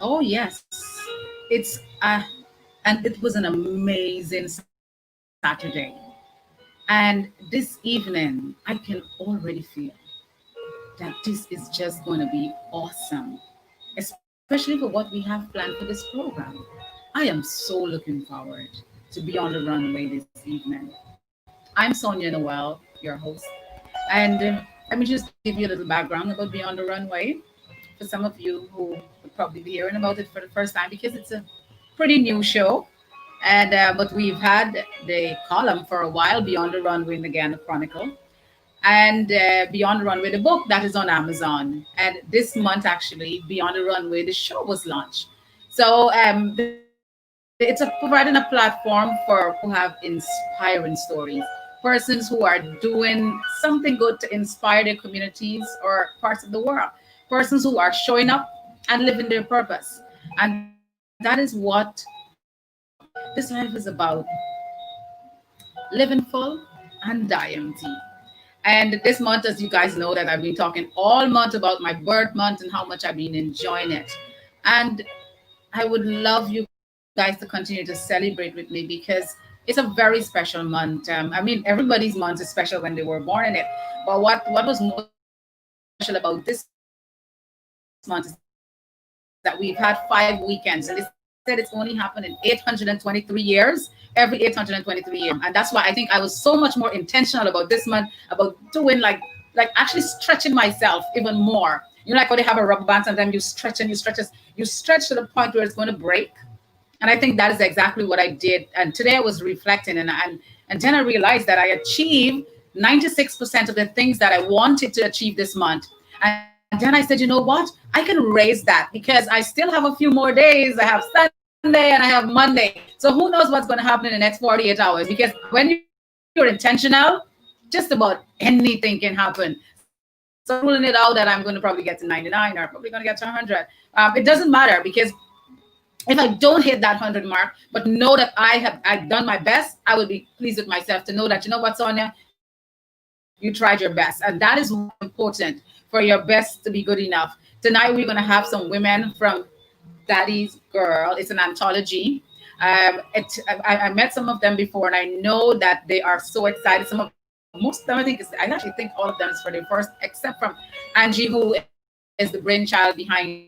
Oh yes, it's and it was an amazing Saturday. And this evening, I can already feel that this is just going to be awesome, especially for what we have planned for this program. I am so looking forward to be on the runway this evening. I'm Sonia Noel, your host. And let me just give you a little background about Beyond the Runway for some of you who would probably be hearing about it for the first time because it's a pretty new show. And but we've had the column for a while, Beyond the Runway and the Ghana Chronicle, and Beyond the Runway, the book that is on Amazon. And this month, actually, Beyond the Runway, the show was launched. So it's providing a platform for who have inspiring stories, persons who are doing something good to inspire their communities or parts of the world, persons who are showing up and living their purpose. And that is what this life is about, living full and dying deep. And this month, as you guys know, that I've been talking all month about my birth month and how much I've been enjoying it. And I would love you guys to continue to celebrate with me because it's a very special month. I mean, everybody's month is special when they were born in it. But what was most special about this month is that we've had 5 weekends, and they said it's only happened in 823 years, every 823 year. And that's why I think I was so much more intentional about this month, about doing like actually stretching myself even more. You know, like when they have a rubber band, sometimes you stretch and you stretch you stretch to the point where it's going to break. And I think that is exactly what I did. And today I was reflecting, and then I realized that I achieved 96% of the things that I wanted to achieve this month. And then I said, you know what? I can raise that because I still have a few more days. I have Sunday and I have Monday. So who knows what's going to happen in the next 48 hours? Because when you're intentional, just about anything can happen. So I'm not ruling it out that I'm going to probably get to 99 or probably going to get to 100. It doesn't matter because if I don't hit that 100 mark, but know that I've done my best, I would be pleased with myself to know that, you know what, Sonia, you tried your best. And that is what's important for your best to be good enough. Tonight, we're going to have some women from Daddy's Girl. It's an anthology. I met some of them before, and I know that they are so excited. Most of them, I actually think all of them is for their first, except from Angie, who is the brainchild behind it.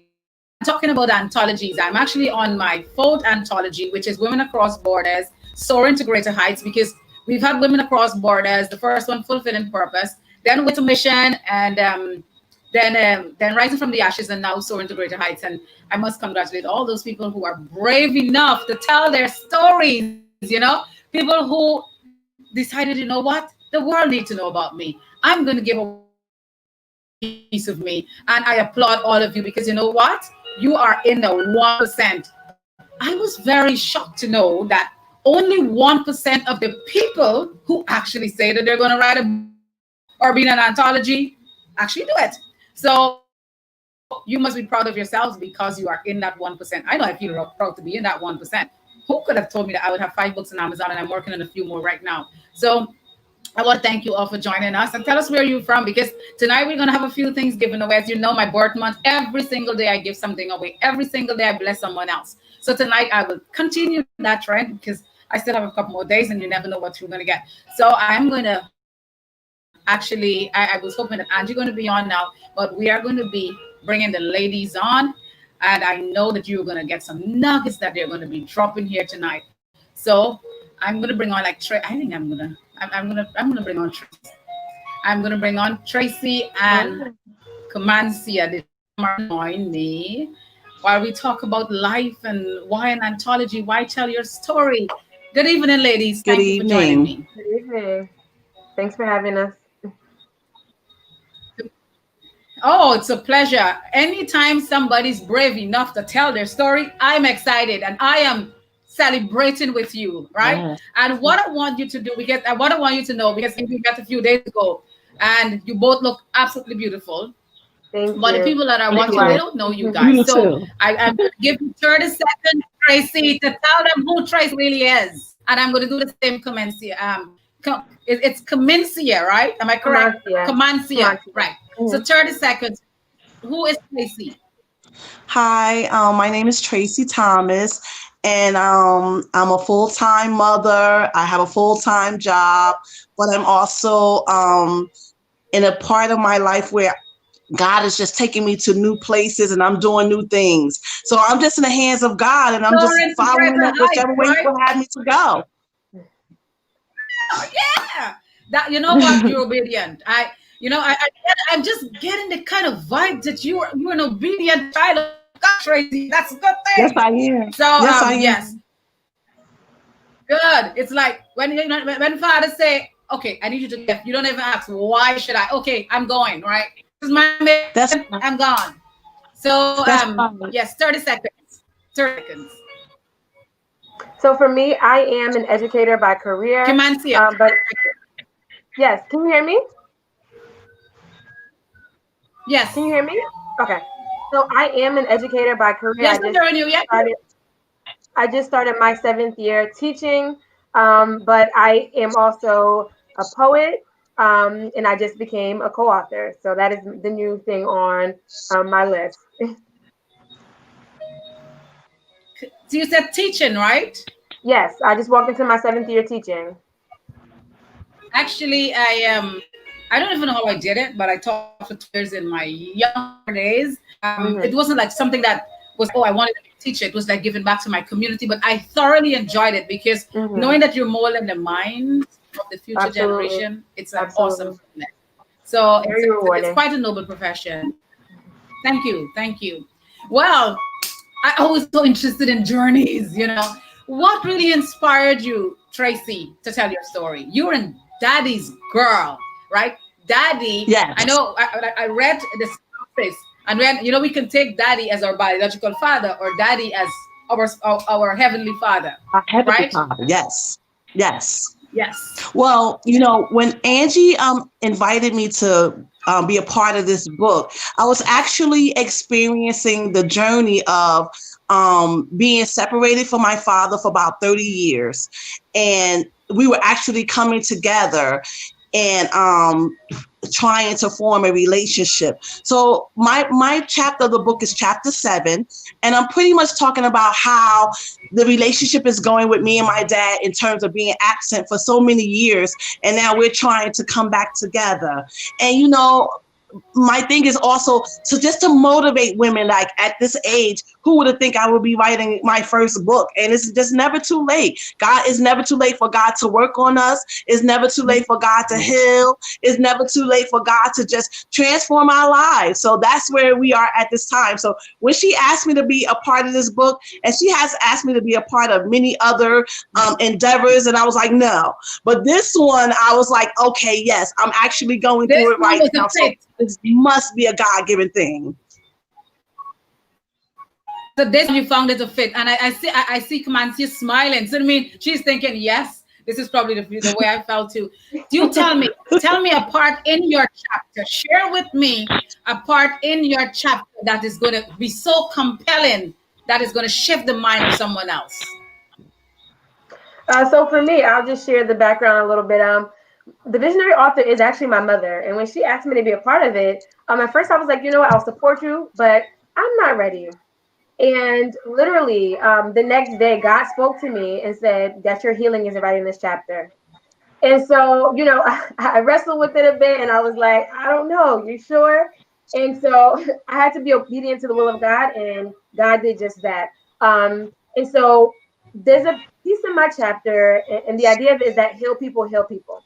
And talking about anthologies, I'm actually on my fourth anthology, which is Women Across Borders, Soaring to Greater Heights, because we've had Women Across Borders, the first one, Fulfilling Purpose, then With a Mission, and then Rising from the Ashes, and now Soaring to Greater Heights. And I must congratulate all those people who are brave enough to tell their stories, people who decided, you know what, the world needs to know about me. I'm going to give away a piece of me. And I applaud all of you because you know what? You are in the 1%. I was very shocked to know that only 1% of the people who actually say that they're going to write a book or be in an anthology actually do it. So you must be proud of yourselves because you are in that 1%. I know I feel proud to be in that 1%. Who could have told me that I would have 5 books on Amazon and I'm working on a few more right now? So I want to thank you all for joining us and tell us where you're from because tonight we're going to have a few things given away. As you know, my birth month, every single day I give something away. Every single day I bless someone else. So tonight I will continue that trend because I still have a couple more days and you never know what you're going to get. So I'm going to I was hoping that Angie's going to be on now, but we are going to be bringing the ladies on. And I know that you're going to get some nuggets that they're going to be dropping here tonight. So I'm going to bring on like I think I'm going to bring on Tracy. I'm going to bring on Tracy and Oh, Comancia this join me while we talk about life and why an anthology, why tell your story. Good evening, ladies. Good Thank you for joining evening. me. good evening. Thanks for having us. Oh, it's a pleasure. Anytime somebody's brave enough to tell their story, I'm excited and I am celebrating with you, right? Yes. And what I want you to do, because what I want you to know, because we met a few days ago and you both look absolutely beautiful. Thank But the you. people that are Thank watching, they Likewise. you. don't know you guys. You So too. I'm going to give you 30 seconds, Tracy, to tell them who Tracy really is. And I'm going to do the same Comencia. It's Comencia, right? Am I correct? Kamasia. Comancia, Kamasia. right. So Mhm. 30 seconds. Who is Tracy? Hi, my name is Tracy Thomas, and I'm a full-time mother. I have a full-time job, but I'm also in a part of my life where God is just taking me to new places and I'm doing new things. So I'm just in the hands of God and I'm just Soaring to following greater up heights, whichever way He right? will have me to go. Oh, yeah. That you know what? You're obedient. I'm just getting the kind of vibe that you're an obedient child of God, Tracy. That's a good thing. Yes, I am. So Yes, I yes, am. good. It's like when father say, "Okay, I need you to give." You don't even ask, "Why should I?" Okay, I'm going. Right. This is my mission. That's I'm gone. So that's right. yes, 30 seconds. 30 seconds. So for me, I am an educator by career. Kimancia. But yes, can you hear me? Yes. Can you hear me? Okay. So I am an educator by career. Yes, I'm hearing you. Yeah. Started I just started my seventh year teaching, but I am also a poet, and I just became a co-author. So that is the new thing on my list. So you said teaching, right? Yes, I just walked into my seventh year teaching. Actually, I don't even know how I did it, but I taught for 2 years in my younger days. It Hmm. wasn't like something that was, oh, I wanted to be a teacher. It was like giving back to my community. But I thoroughly enjoyed it because Hmm. knowing that you're molding the minds of the future Absolutely, generation, it's an awesome absolutely, feeling. So very it's rewarding. quite a noble profession. Thank you, thank you. Well, I always so interested in journeys. What really inspired you, Tracy, to tell your story? You were in Daddy's Girl, right? Daddy, I Yes. know. I read the synopsis, and when we can take Daddy as our biological father, or Daddy as our heavenly Father, Our Heavenly right? Father. Yes. Yes. Yes. Well, when Angie invited me to be a part of this book, I was actually experiencing the journey of being separated from my father for about 30 years. And we were actually coming together and trying to form a relationship. So my chapter of the book is chapter 7, and I'm pretty much talking about how the relationship is going with me and my dad in terms of being absent for so many years, and now we're trying to come back together. And my thing is also to just to motivate women like at this age, who would have think I would be writing my first book? And it's just never too late. God is never too late for God to work on us. It's never too late for God to heal. It's never too late for God to just transform our lives. So that's where we are at this time. So when she asked me to be a part of this book, and she has asked me to be a part of many other endeavors, and I was like, no. But this one, I was like, okay, yes, I'm actually going This through it one right was a now. So fit. this must be a God given thing. So this one you found it a fit, and I see Kamansi smiling. So I mean, she's thinking, yes, this is probably the way I felt too. Do you tell me a part in your chapter? Share with me a part in your chapter that is going to be so compelling that is going to shift the mind of someone else. So for me, I'll just share the background a little bit. The visionary author is actually my mother, and when she asked me to be a part of it, at first I was like, you know what, I'll support you, but I'm not ready. And literally, the next day, God spoke to me and said that your healing is right in this chapter. And so, I wrestled with it a bit, and I was like, I don't know, you sure? And so I had to be obedient to the will of God, and God did just that. And so there's a piece in my chapter, and the idea of it is that heal people heal people.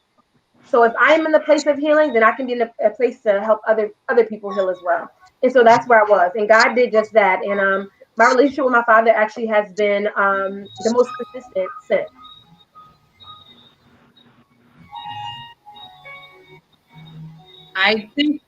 So if I'm in the place of healing, then I can be in a place to help other people heal as well. And so that's where I was, and God did just that. And my relationship with my father actually has been the most consistent since. I think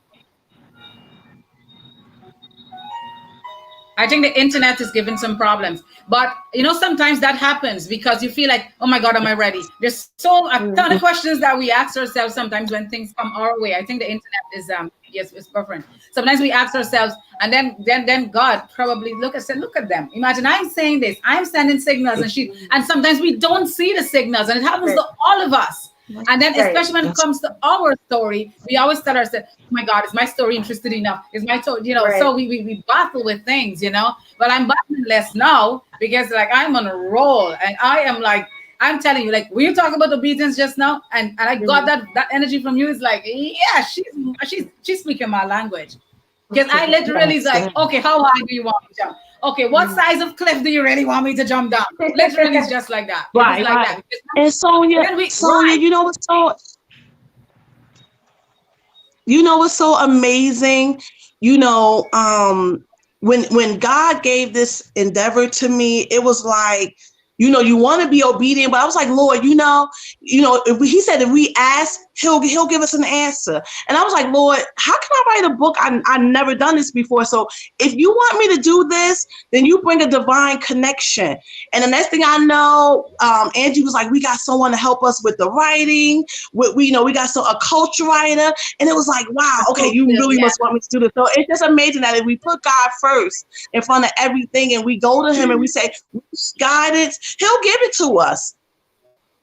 I think the internet is giving some problems. But sometimes that happens because you feel like, oh my God, am I ready? There's a ton of Mhm. questions that we ask ourselves sometimes when things come our way. I think the internet is yes, it's buffering. Sometimes we ask ourselves, and then God probably look at them. Imagine I'm saying this, I'm sending signals, and sometimes we don't see the signals, and it happens Right. to all of us. And then, Right. especially when it comes to our story, we always tell ourselves, "Oh my God, is my story interested enough? Is my story, Right. So we battle with things. But I'm battling less now because like I'm on a roll, and I am like I'm telling you, like when you talk about obedience just now, and I got Mhm. that energy from you. It's like, yeah, she's speaking my language. Because I literally is Yes, like, yes. okay, how high do you want me to jump? Okay, what Mhm. size of cliff do you really want me to jump down? Literally, it's just like that. It is Right, like right. that. Because And then we Sonia, right. you know what's so amazing? You know, when God gave this endeavor to me, it was like, you want to be obedient, but I was like, Lord, he said if we ask, he'll give us an answer. And I was like, Lord, how can I write a book? I never done this before. So if you want me to do this, then you bring a divine connection. And the next thing I know, Angie was like, we got someone to help us with the writing. We got a culture writer. And it was like, wow, A okay, cool you still, really yeah. must want me to do this. So it's just amazing that if we put God first in front of everything and we go to him and we say, guidance, he'll give it to us.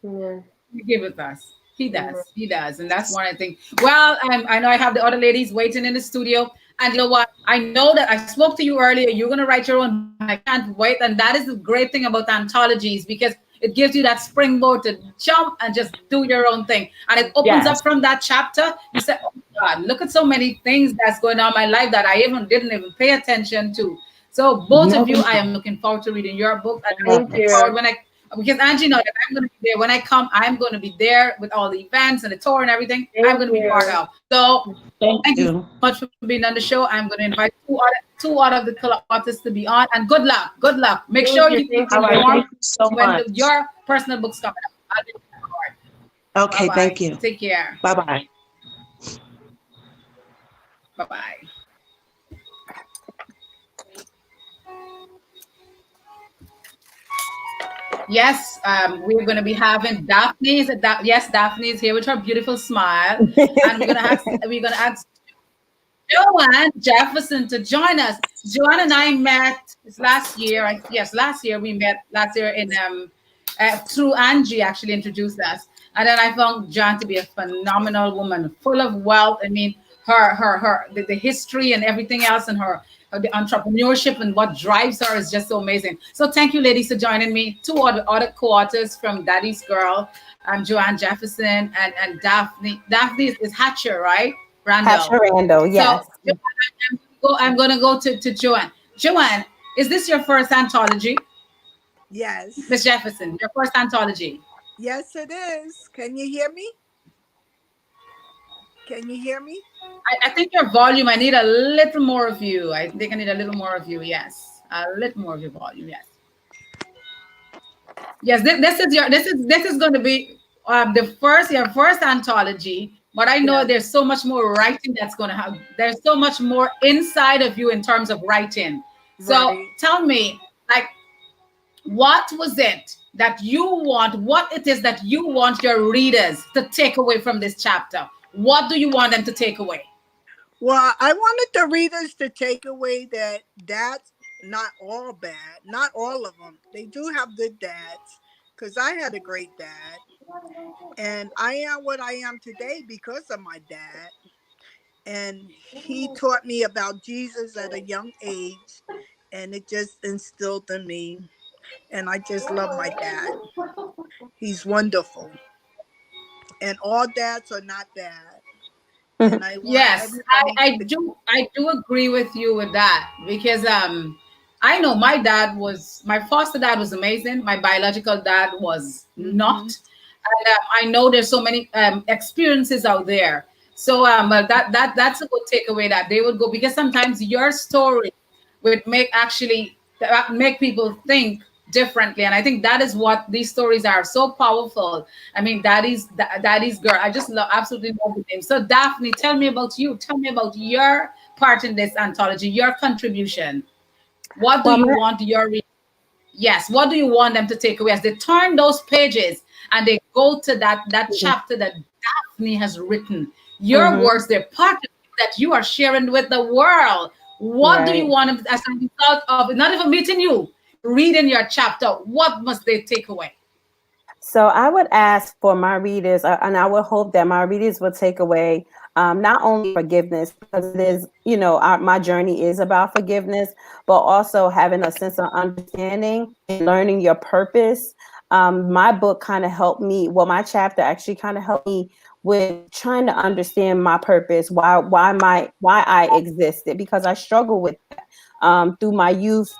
Yeah. He give it us. He Yeah. does. He does. And that's one of the things. Well, I know I have the other ladies waiting in the studio. And you know what? I know that I spoke to you earlier. You're going to write your own book, and I can't wait. And that is the great thing about anthologies because it gives you that springboard to jump and just do your own thing. And it opens Yes. up from that chapter. You say, oh my God, look at so many things that's going on in my life that I even didn't even pay attention to. So both of you, Never. I am looking forward to reading your book. And I'm Thank looking Yes. forward you. when I because Angie know that I'm going to be there when I come. I'm going to be there with all the events and the tour and everything. I'm Thank going to be part you. of. So Thank thank you so you. much for being on the show. I'm going to invite two out of the artists to be on, and good luck. Good luck. Make sure Thank you you. keep me Thank All you. right. informed Thank Thank you so when much. your personal book's coming up. I'll be looking forward. Bye Okay. bye. Thank you. Take care. Bye bye. Bye bye. Yes, we're going to be having Daphne. Yes, Daphne is here with her beautiful smile, and we're going to ask Joanne Jefferson to join us. Joanne and I met last year. Yes, last year we met last year in through Angie actually introduced us, and then I found Joanne to be a phenomenal woman, full of wealth. I mean, the history and everything else, and the entrepreneurship and what drives her is just so amazing. So thank you, ladies, for joining me. Two other co-authors from Daddy's Girl, Joanne Jefferson and Daphne. Daphne is Hatcher, right? Randall. Hatcher Randall, So yes. I'm gonna go to Joanne. Joanne, is this your first anthology? Yes. Miss Jefferson, your first anthology. Yes, it is. Can you hear me? Can you hear me? I think your volume, I need a little more of you. I think I need a little more of you. Yes. A little more of your volume. Yes. Yes, this is going to be your first anthology. But I know Yes. there's so much more writing that's going to have. There's so much more inside of you in terms of writing. So Right. tell me, like, what was it that you want? What it is that you want your readers to take away from this chapter? What do you want them to take away? Well, I wanted the readers to take away that that's not all bad. Not all of them. They do have good dads. Because I had a great dad. And I am what I am today because of my dad. And he taught me about Jesus at a young age. And it just instilled in me. And I just love my dad. He's wonderful. And all dads are not bad. And I want Yes, everybody to. I do agree with you with that because I know my foster dad was amazing. My biological dad was not. Hmm. And I know there's so many experiences out there. So but that's a good takeaway that they would go because sometimes your story would make people think differently, and I think that is what these stories are so powerful. I mean, Daddy's Girl, I just absolutely love the name. So Daphne, tell me about you. Tell me about your part in this anthology, your contribution. What do Well, you my, want yes, what do you want them to take away as they turn those pages and they go to that chapter that Daphne has written? Your mhm, words, they're part of you that you are sharing with the world. What do you right. want them as a result of not even meeting you, reading your chapter? What must they take away? So I would ask for my readers, and I would hope that my readers will take away not only forgiveness, because it is, my journey is about forgiveness, but also having a sense of understanding and learning your purpose. My book kind of helped me. Well, my chapter actually kind of helped me with trying to understand my purpose, why I existed, because I struggle with that through my youth,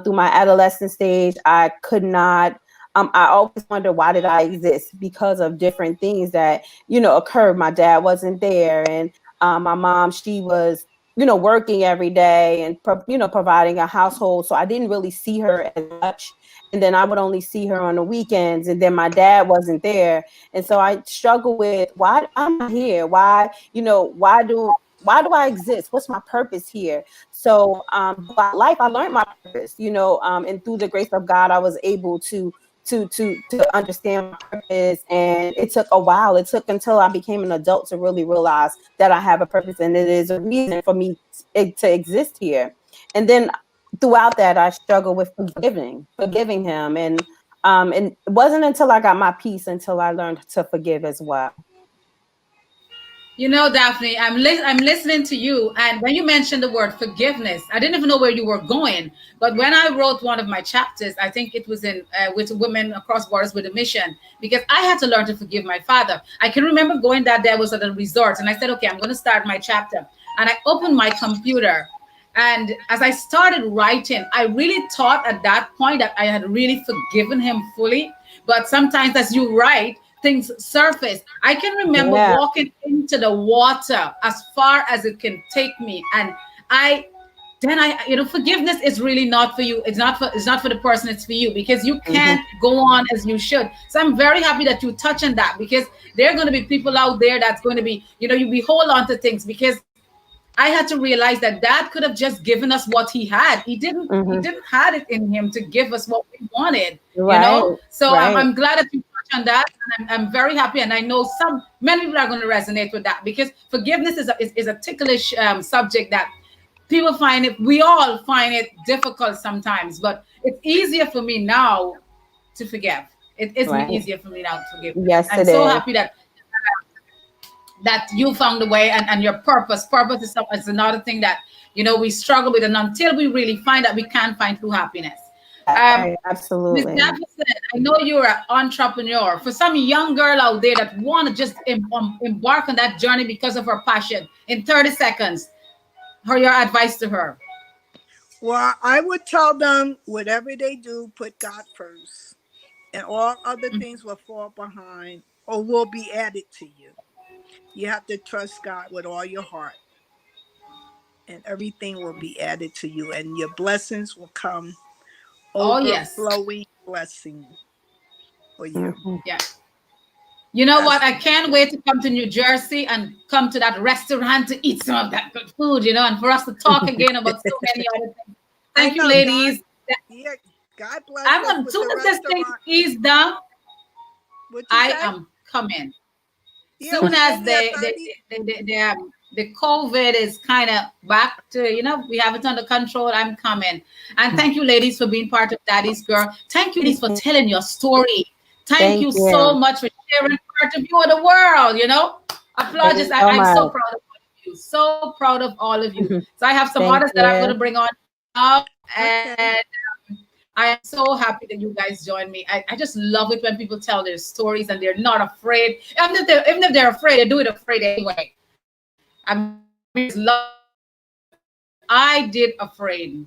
through my adolescent stage. I could not. I always wonder, why did I exist? Because of different things that occurred. My dad wasn't there, and my mom, she was working every day and providing a household. So I didn't really see her as much. And then I would only see her on the weekends. And then my dad wasn't there, and so I struggle with, why I'm not here. Why do I exist? What's my purpose here? So throughout life, I learned my purpose. And through the grace of God, I was able to understand my purpose. And it took a while. It took until I became an adult to really realize that I have a purpose, and it is a reason for me to exist here. And then throughout that, I struggled with forgiving him. And it wasn't until I got my peace until I learned to forgive as well. Daphne, I'm listening to you, and when you mentioned the word forgiveness, I didn't even know where you were going. But when I wrote one of my chapters, I think it was in with Women Across Borders with a Mission, because I had to learn to forgive my father. I can remember going that day. I was at a resort, and I said, "Okay, I'm going to start my chapter." And I opened my computer, and as I started writing, I really thought at that point that I had really forgiven him fully. But sometimes, as you write, things surface. I can remember Yeah. walking into the water as far as it can take me, and I then forgiveness is really not for you. It's not for the person. It's for you, because you Hmm. can't go on as you should. So I'm very happy that you touch on that, because there are going to be people out there that's going to be, you be hold on to things, because I had to realize that dad could have just given us what he had. He didn't had it in him to give us what we wanted. Right. So Right. I'm glad that you touched on that, and I'm very happy. And I know many people are going to resonate with that, because forgiveness is a ticklish subject that people find it. We all find it difficult sometimes, but it's easier for me now to forgive. It is Right. easier for me now to forgive. Yes, I'm it so is. happy that you found a way, and your purpose is another thing that we struggle with, and until we really find that, we can't find true happiness. um Right. Miss Absolutely. Jefferson, I know you're an entrepreneur. For some young girl out there that want to just embark on that journey because of her passion, in 30 seconds, your advice to her. Well, I would tell them, whatever they do, put God first, and all other things will fall behind or will be added to you. You have to trust God with all your heart, and everything will be added to you, and your blessings will come, Oh yes. overflowing blessing for you. Mhm. Yeah. You know That's what? I the can't wait to come to New Jersey and come to that restaurant to eat some of that good food, and for us to talk again about so many other things. I Thank you, know God. ladies. Yeah, God bless I'm us going, with soon the as this thing restaurant. is done, What you I say? am coming. Yeah, Soon we as been there 30. the COVID is kind of back to, we have it under control, I'm coming. And thank you, ladies, for being part of Daddy's Girl. Thank you, ladies, for telling your story. Thank Thank you so you. much for sharing part of you of the world. Thank Applaud. you so I'm so much. proud of all of you. So proud of all of you. So I have some Thank others that I'm going to you. bring on now. Okay. And I am so happy that you guys joined me. I just love it when people tell their stories and they're not afraid. Even if they're afraid, they do it afraid anyway. I just love it. I did afraid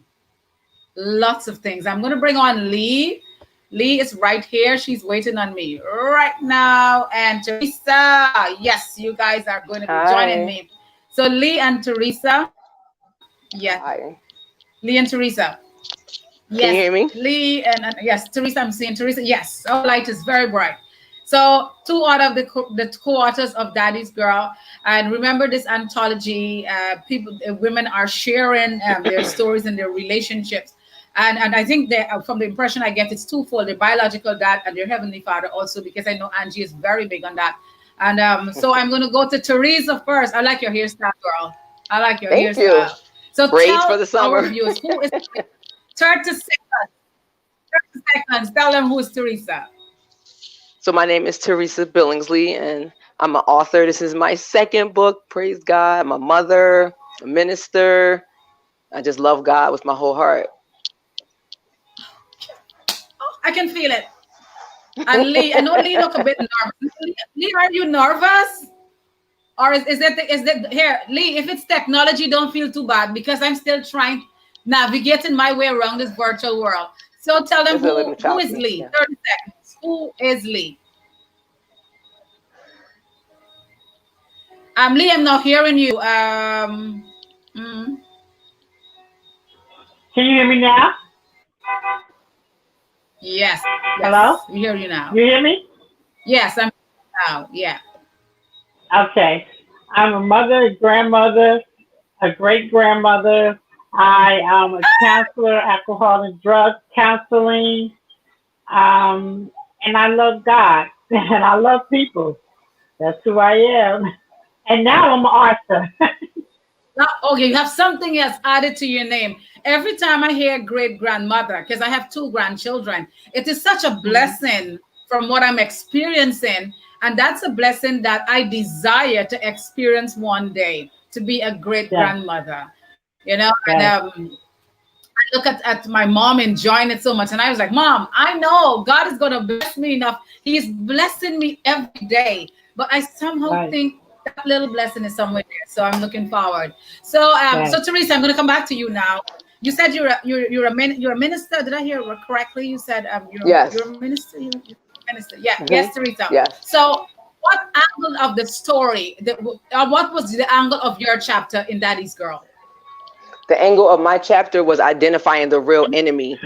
lots of things. I'm going to bring on Lee. Lee is right here. She's waiting on me right now. And Teresa, yes, you guys are going to be joining Hi. me. So Lee and Teresa, yes, Hi. Lee and Teresa. Can you Yes, hear me? Lee and yes, Teresa. I'm seeing Teresa. Yes, our light is very bright. So two out of the co-authors of Daddy's Girl, and remember this anthology. Women are sharing their stories and their relationships, and I think that from the impression I get, it's twofold: their biological dad and their heavenly father also, because I know Angie is very big on that. And so I'm going to go to Teresa first. I like your hairstyle, girl. I like your Thank you. hairstyle. So Braids for the tell our summer. viewers who is 30 seconds. 30 seconds. Tell them who's Teresa. So my name is Teresa Billingsley, and I'm an author. This is my second book. Praise God. I'm a mother, a minister. I just love God with my whole heart. Oh, I can feel it. And Lee, I know Lee look a bit nervous. Lee, are you nervous? Or is that here, Lee, if it's technology, don't feel too bad because I'm still trying navigating my way around this virtual world. So tell them It's a little who is choppy. Lee? Yeah. 30 seconds. Who is Lee? Lee, I'm not hearing you. Mm, Can you hear me now? yes, Hello? yes, we hear you now. You hear me? Yes, I'm now. Yeah. Okay. I'm a mother, a grandmother, a great grandmother. I am a counselor, alcohol and drug counseling. And I love God and I love people. That's who I am. And now I'm an author. Okay, you have something else added to your name. Every time I hear great grandmother, because I have two grandchildren, it is such a Mhm. blessing from what I'm experiencing. And that's a blessing that I desire to experience one day to be a great Yes, grandmother. You know, and yes, I look at my mom enjoying it so much, and I was like, Mom, I know God is going to bless me enough. He's blessing me every day, but I somehow right, think that little blessing is somewhere there. So I'm looking forward. So yes. Teresa, I'm going to come back to you now. You said you're a minister. Did I hear correctly? You said you're Yes. a minister. You're a minister. Yeah. Yes, Hmm. Teresa. Yes. So what angle of the story? What was the angle of your chapter in Daddy's Girl? The angle of my chapter was identifying the real enemy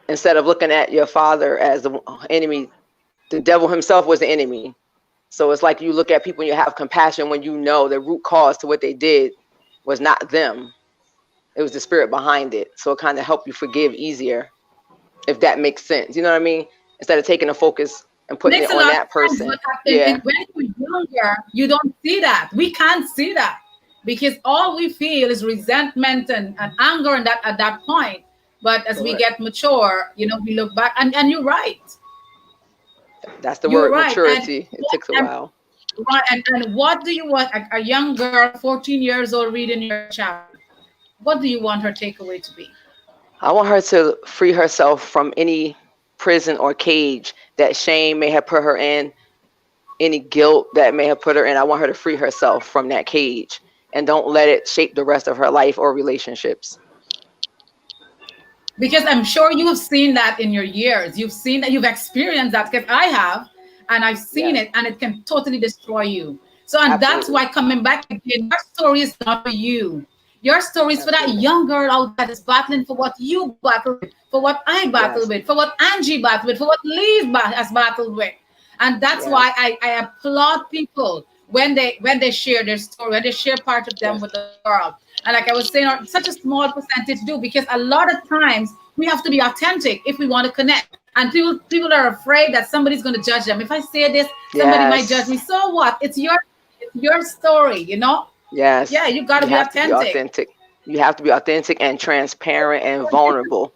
instead of looking at your father as the enemy. The devil himself was the enemy. So it's like you look at people and you have compassion when you know the root cause to what they did was not them. It was the spirit behind it. So it kind of helped you forgive easier, if that makes sense. You know what I mean? Instead of taking the focus and putting it Makes a on lot of that sense, but person. and Yeah. when you're younger, you don't see that. We can't see that because all we feel is resentment and anger and that at that point. But as we Correct. get mature, we look back and you're right. That's the You're word, right. And maturity. It what takes a and, while. right, and what do you want a young girl, 14 years old, reading your chapter? What do you want her takeaway to be? I want her to free herself from any prison or cage that shame may have put her in, any guilt that may have put her in. I want her to free herself from that cage and don't let it shape the rest of her life or relationships. Because I'm sure you have seen that in your years. You've seen that, you've experienced that because I have, and I've seen Yes, it, and it can totally destroy you. So, and that's absolutely. why coming back again, your story is not for you. Your story is for that Absolutely. young girl out there that's battling for what you battle with, for what I battle Yes, with, for what Angie battled with, for what Lee has battled with. And that's why yes, I applaud people when they share their story, when they share part of them yes, with the world. And like I was saying, such a small percentage do because a lot of times we have to be authentic if we want to connect. And people are afraid that somebody's going to judge them. If I say this, somebody might judge yes, me. So what? It's your story, Yeah, yes. you got to You be have to be authentic. authentic. You have to be authentic and transparent and vulnerable.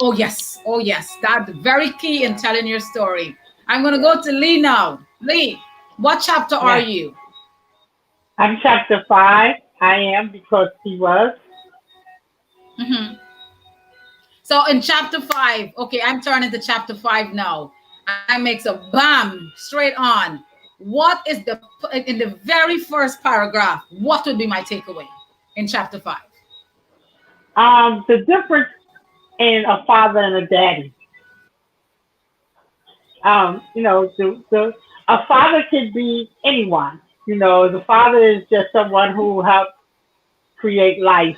Oh yes, oh yes, that's very key in Yeah, telling your story. I'm going to yeah. go to Lee now. Lee, what chapter are Yes. you? I'm chapter 5. I am because he was. Mhm. So in chapter 5, okay, I'm turning to chapter 5 now. And I makes a bam straight on. What is in the very first paragraph? What would be my takeaway in chapter 5? The difference in a father and a daddy. A father can be anyone. The father is just someone who helps create life.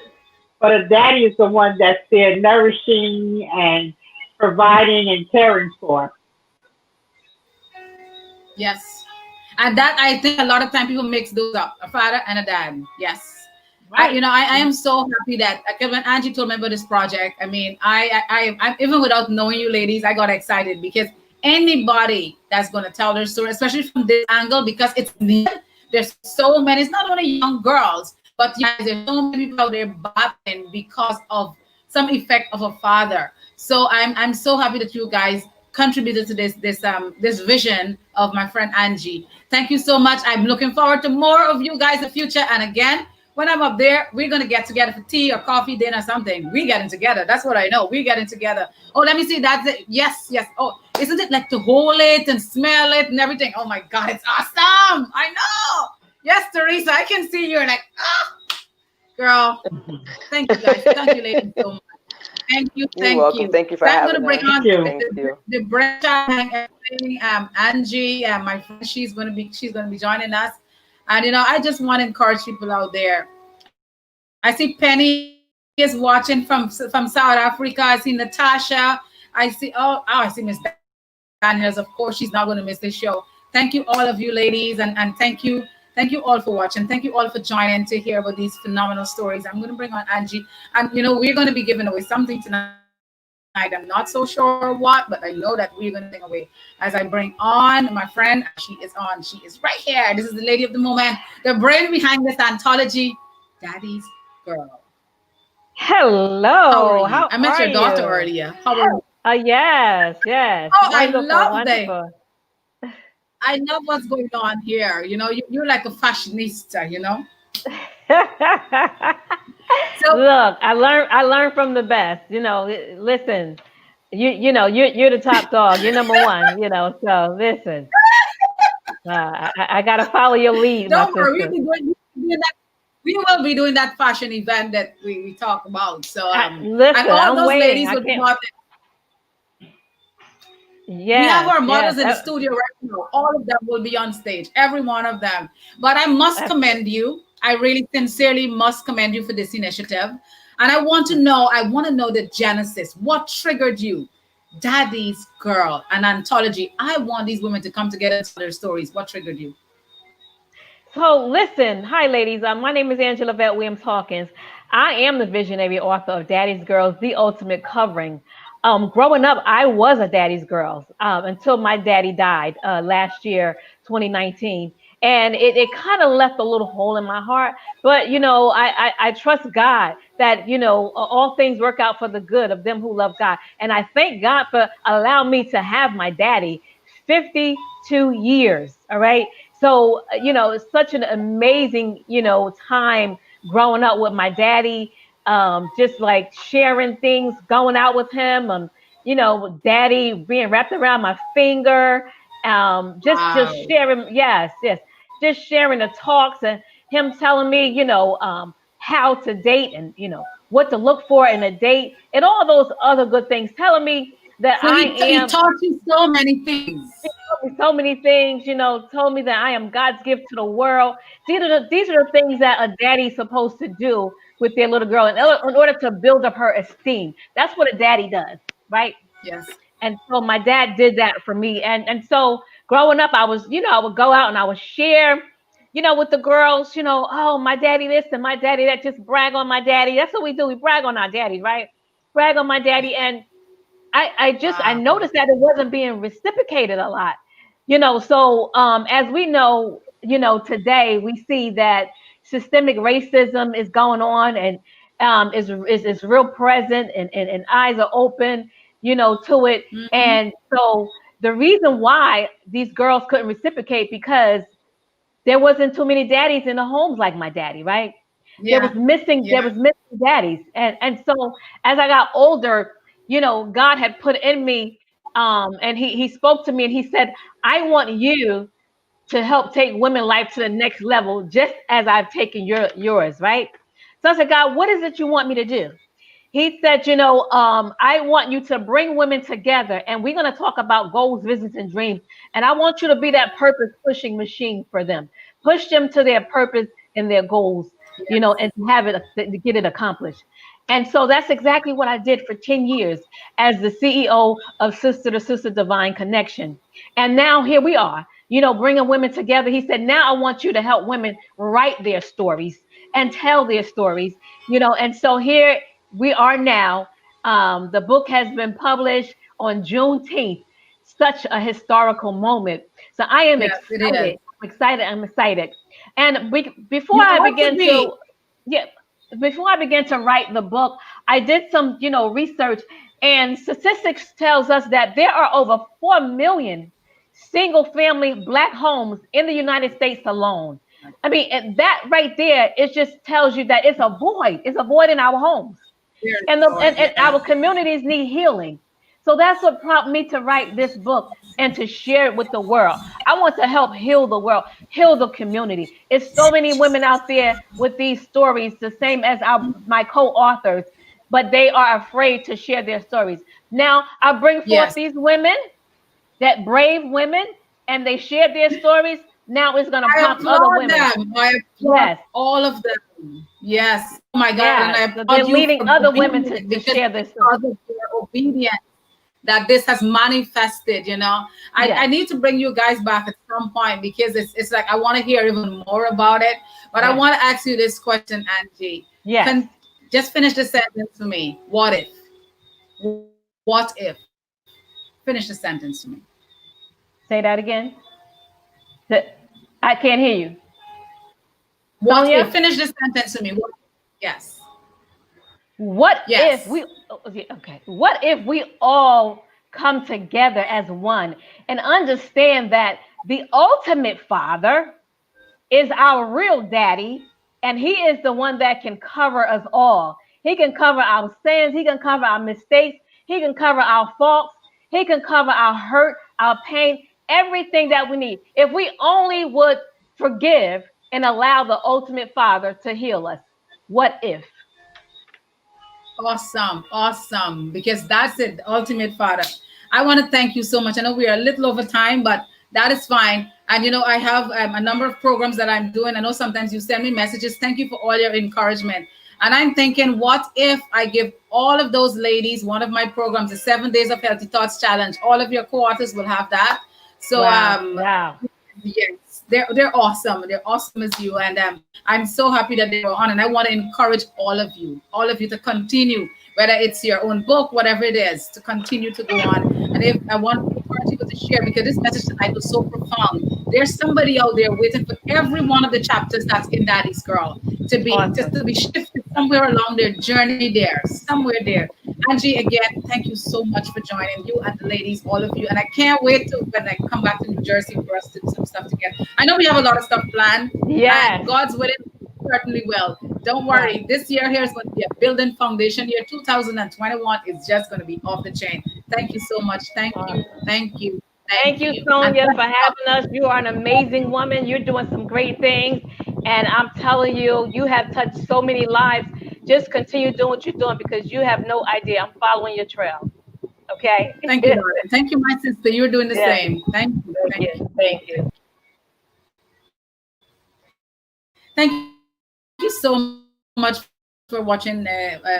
But a daddy is the one that's there nourishing and providing and caring for. Yes. And that I think a lot of time people mix those up, a father and a dad. Yes. Right. I am so happy that when Angie told me about this project, I mean, I even without knowing you ladies, I got excited because anybody that's going to tell their story, especially from this angle, because it's needed. There's so many. It's not only young girls, but you guys, there's so many people out there battling because of some effect of a father. So I'm so happy that you guys contributed to this vision of my friend Angie. Thank you so much. I'm looking forward to more of you guys in the future. And again, when I'm up there, we're gonna get together for tea or coffee, dinner, something. We getting together. That's what I know. We getting together. Oh, let me see. That's it. Yes, yes. Oh, isn't it like to hold it and smell it and everything? Oh my God, it's awesome. I know. Yes, Teresa, I can see you're like, ah, girl. Thank you guys. Thank you, ladies, so much. Thank you, You're thank welcome. you. Thank you for So I'm going having to bring us. Thank on you. Thank you. the Brenda and everything. Angie, my friend, she's going to be joining us. And I just want to encourage people out there. I see Penny is watching from South Africa. I see Natasha. I see I see Miss Daniels. Of course, she's not going to miss this show. Thank you, all of you ladies, and thank you all for watching. Thank you all for joining to hear about these phenomenal stories. I'm going to bring on Angie, and we're going to be giving away something tonight. I'm not so sure what, but I know that we're going to be giving away as I bring on my friend. She is on. She is right here. This is the lady of the moment, the brain behind this anthology, Daddy's Girl. How are you? Hello, I how met your are daughter you? earlier. How are you? Yes, yes. Oh, I Wonderful, love that. wonderful. I love what's going on here. You're like a fashionista. So, Look, I learned from the best. Listen, you're the top dog. You're number one, so listen. I gotta follow your lead, my don't worry, sister. we will be doing that fashion event that we talk about. So, and Listen, all I'm those waiting. ladies I will be can't. models. We have Yes, our yes. models in the studio right now. All of them will be on stage, every one of them. But I must Uh, commend you. I really sincerely must commend you for this initiative. And I want to know the genesis. What triggered you? Daddy's Girl, an anthology. I want these women to come together and tell their stories. What triggered you? So listen, hi ladies. My name is Angela Vette Williams Hawkins. I am the visionary author of Daddy's Girls, The Ultimate Covering. Growing up, I was a daddy's girl until my daddy died last year, 2019. And it kind of left a little hole in my heart. But, I trust God that, all things work out for the good of them who love God. And I thank God for allowing me to have my daddy 52 years. All right. So, it's such an amazing, time growing up with my daddy, just like sharing things, going out with him, daddy being wrapped around my finger, just Wow. sharing, yes, yes, just sharing the talks and him telling me, how to date and, what to look for in a date and all those other good things, telling me that So I he am taught you so many things. told me so many things, told me that I am God's gift to the world. These are the things that a daddy's supposed to do with their little girl in order to build up her esteem. That's what a daddy does, right? Yes. And so my dad did that for me. And so growing up, I would go out and I would share, with the girls, oh, my daddy this and my daddy that, just brag on my daddy. That's what we do. We brag on our daddy, right? Brag on my daddy. And I Wow. noticed that it wasn't being reciprocated a lot, so as we know, today we see that systemic racism is going on and is real present, and eyes are open, to it. Hmm. And so the reason why these girls couldn't reciprocate, because there wasn't too many daddies in the homes like my daddy, right? There was Yeah. missing there Yeah. was missing daddies. And so as I got older, God had put in me, and he spoke to me and he said, I want you to help take women life to the next level, just as I've taken yours, right? So I said, God, what is it you want me to do? He said, I want you to bring women together and we're going to talk about goals, visions, and dreams. And I want you to be that purpose pushing machine for them. Push them to their purpose and their goals, Yes. and to have it, to get it accomplished. And so that's exactly what I did for 10 years as the CEO of Sister to Sister Divine Connection. And now here we are, bringing women together. He said, now I want you to help women write their stories and tell their stories, and so here we are now. The book has been published on Juneteenth, such a historical moment. So I am Yes, it is. excited. I'm excited. I'm excited. And before You I ought to began be. to, yeah, before I began to write the book, I did some, research, And statistics tells us that there are over 4 million single family black homes in the United States alone. I mean, and that right there, it just tells you that it's a void. It's a void in our homes. Yes, And, Lord. and Yes. our communities need healing. So that's what prompted me to write this book and to share it with the world. I want to help heal the world, heal the community. It's so many women out there with these stories, the same as my co-authors, but they are afraid to share their stories. Now I bring forth Yes. these women, that brave women, and they shared their stories. Now it's going to I prompt other applaud women. them. I applaud Yes, all of them. Yes. Oh my God. And yeah. I So they're applaud you leading for other doing women it to because share their story. of your obedience that this has manifested, you know. I Yes, need to bring you guys back at some point because it's like I want to hear even more about it. But I yes, want to ask you this question, Angie. yes. Can just finish the sentence for me. What if? What if? Finish the sentence for me. Say that again. I can't hear you. What if? Sonia, Finish the sentence for me. What? Yes. what if Yes. we, okay, what if we all come together as one and understand that the ultimate father is our real daddy, and he is the one that can cover us all. He can cover our sins, he can cover our mistakes, he can cover our faults, he can cover our hurt, our pain, everything that we need. If we only would forgive and allow the ultimate father to heal us. What if? Awesome, awesome. Because that's it, the ultimate father. I want to thank you so much. I know we are a little over time, but that is fine. And you know, I have a number of programs that I'm doing. I know sometimes you send me messages. Thank you for all your encouragement. And I'm thinking, what if I give all of those ladies one of my programs, the 7 Days of Healthy Thoughts Challenge? All of your co-authors will have that. So Wow, wow. yes, they're awesome. They're awesome as you, and I'm so happy that they were on. And I want to encourage all of you to continue, whether it's your own book, whatever it is, to continue to go on. And if I want to encourage people to share, because this message tonight was so profound. There's somebody out there waiting for every one of the chapters that's in Daddy's Girl to be just Awesome. to be shifted somewhere along their journey there, somewhere there. Angie, again, thank you so much for joining you and the ladies, all of you. And I can't wait to when I come back to New Jersey for us to do some stuff together. I know we have a lot of stuff planned, and Yes, God's willing, certainly will. Don't right. worry. This year here is going to be a building foundation year. 2021 is just going to be off the chain. Thank you so much. Thank you. Awesome. Thank you. Thank Thank you, you. And Sonia, thank for having us. You are an amazing woman. You're doing some great things. And I'm telling you, you have touched so many lives. Just continue doing what you're doing because you have no idea. I'm following your trail. Okay? thank you, darling. Thank you, my sister. You're doing the Yes. same. Thank you. Thank Thank you. you. Thank Thank you. you. Thank you so much for watching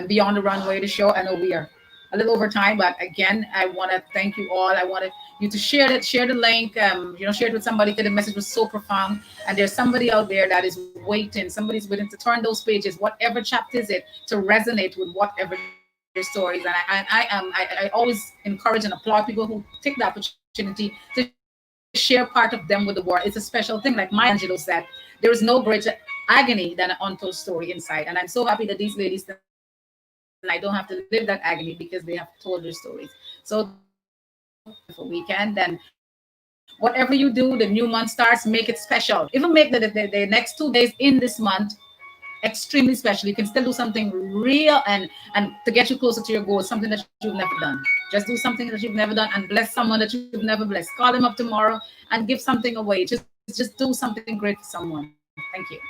Beyond the Runway, the show. I know we are a little over time, but again, I want to thank you all. I wanted you to share the link, share it with somebody because the message was so profound. And there's somebody out there that is waiting. Somebody's waiting to turn those pages, whatever chapter is it, to resonate with whatever their stories. And I always encourage and applaud people who take the opportunity to share part of them with the world. It's a special thing. Like Maya Angelou said, there is no greater agony than an untold story inside. And I'm so happy that these ladies tonight don't have to live that agony because they have told their stories. So thank you so much. Have a wonderful weekend. And whatever you do, the new month starts, make it special. Even make the next 2 days in this month extremely special. You can still do something real and to get you closer to your goals, something that you've never done. Just do something that you've never done and bless someone that you've never blessed. Call them up tomorrow and give something away. Just do something great for someone. Thank you.